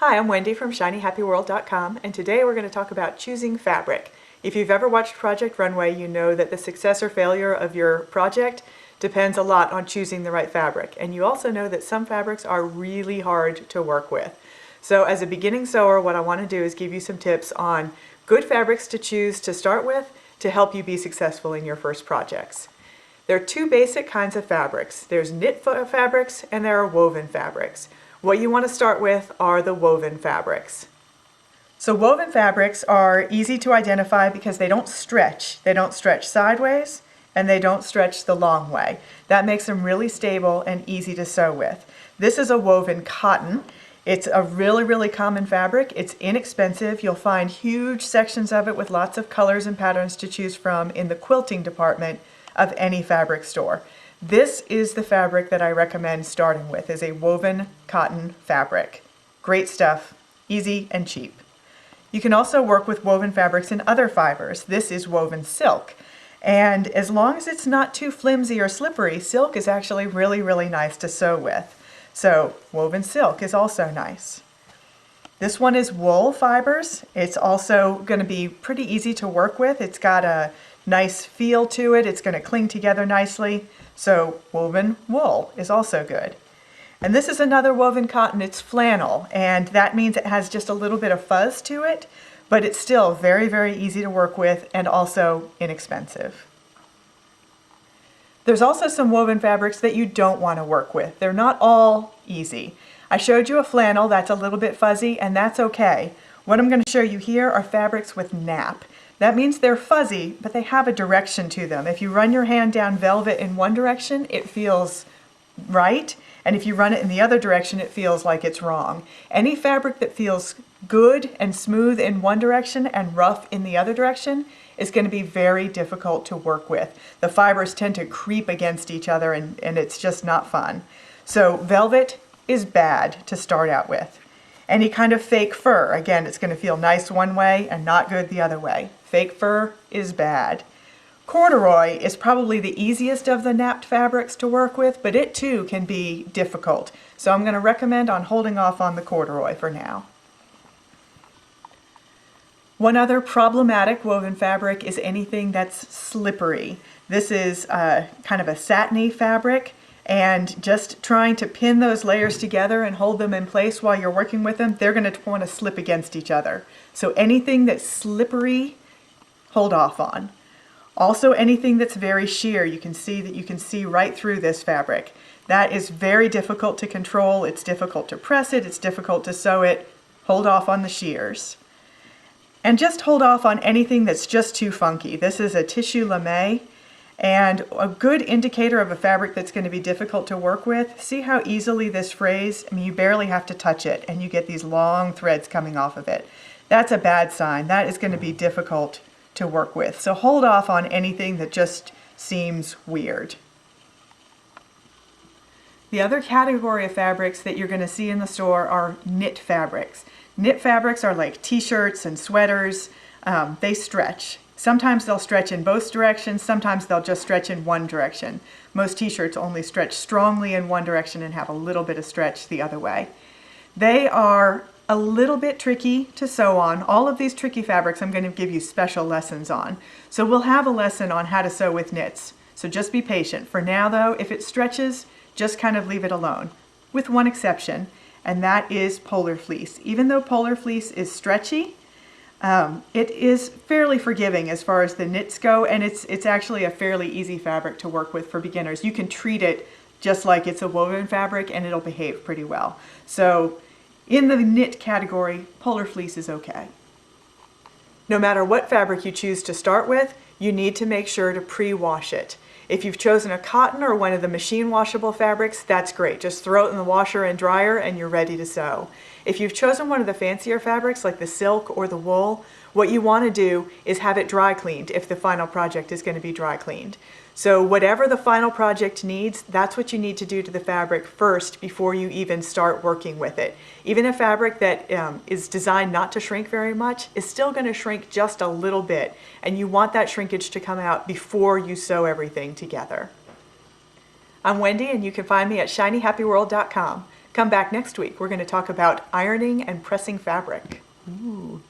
Hi, I'm Wendy from shinyhappyworld.com, and today we're going to talk about choosing fabric. If you've ever watched Project Runway, you know that the success or failure of your project depends a lot on choosing the right fabric. And you also know that some fabrics are really hard to work with. So as a beginning sewer, what I want to do is give you some tips on good fabrics to choose to start with to help you be successful in your first projects. There are two basic kinds of fabrics. There's knit fabrics and there are woven fabrics. What you want to start with are the woven fabrics. So woven fabrics are easy to identify because they don't stretch. They don't stretch sideways and they don't stretch the long way. That makes them really stable and easy to sew with. This is a woven cotton. It's a really common fabric. It's inexpensive. You'll find huge sections of it with lots of colors and patterns to choose from in the quilting department of any fabric store. This is the fabric that I recommend starting with, is a woven cotton fabric. Great stuff, easy and cheap. You can also work with woven fabrics in other fibers. This is woven silk. And as long as it's not too flimsy or slippery, silk is actually really nice to sew with. So woven silk is also nice. This one is wool fibers. It's also going to be pretty easy to work with. It's got a nice feel to it. It's going to cling together nicely. So woven wool is also good. And this is another woven cotton. It's flannel, and that means it has just a little bit of fuzz to it, but it's still very easy to work with and also inexpensive. There's also some woven fabrics that you don't want to work with. They're not all easy. I showed you a flannel that's a little bit fuzzy, and that's okay. What I'm going to show you here are fabrics with nap. That means they're fuzzy, but they have a direction to them. If you run your hand down velvet in one direction, it feels right, and if you run it in the other direction, it feels like it's wrong. Any fabric that feels good and smooth in one direction and rough in the other direction is going to be very difficult to work with. The fibers tend to creep against each other, and it's just not fun. So velvet is bad to start out with. Any kind of fake fur, again, it's going to feel nice one way and not good the other way. Fake fur is bad. Corduroy is probably the easiest of the napped fabrics to work with, but it too can be difficult. So I'm going to recommend on holding off on the corduroy for now. One other problematic woven fabric is anything that's slippery. This is kind of a satiny fabric, and just trying to pin those layers together and hold them in place while you're working with them, they're going to want to slip against each other. So anything that's slippery, hold off on. Also anything that's very sheer, you can see right through this fabric. That is very difficult to control. It's difficult to press it, it's difficult to sew it. Hold off on the shears. And just hold off on anything that's just too funky. This is a tissue lame. And a good indicator of a fabric that's going to be difficult to work with, see how easily this frays, you barely have to touch it and you get these long threads coming off of it. That's a bad sign. That is going to be difficult to work with. So hold off on anything that just seems weird. The other category of fabrics that you're going to see in the store are knit fabrics. Knit fabrics are like t-shirts and sweaters. They stretch. Sometimes they'll stretch in both directions, sometimes they'll just stretch in one direction. Most t-shirts only stretch strongly in one direction and have a little bit of stretch the other way. They are a little bit tricky to sew on. All of these tricky fabrics I'm going to give you special lessons on. So we'll have a lesson on how to sew with knits. So just be patient. For now though, if it stretches, just kind of leave it alone. With one exception, and that is polar fleece. Even though polar fleece is stretchy, it is fairly forgiving as far as the knits go, and it's actually a fairly easy fabric to work with for beginners. You can treat it just like it's a woven fabric and it'll behave pretty well. So in the knit category, polar fleece is okay. No matter what fabric you choose to start with, you need to make sure to pre-wash it. If you've chosen a cotton or one of the machine washable fabrics, that's great. Just throw it in the washer and dryer and you're ready to sew. If you've chosen one of the fancier fabrics like the silk or the wool, what you want to do is have it dry cleaned if the final project is going to be dry cleaned. So whatever the final project needs, that's what you need to do to the fabric first before you even start working with it. Even a fabric that is designed not to shrink very much is still going to shrink just a little bit, and you want that shrinkage to come out before you sew everything together. I'm Wendy, and you can find me at shinyhappyworld.com. Come back next week. We're going to talk about ironing and pressing fabric. Ooh.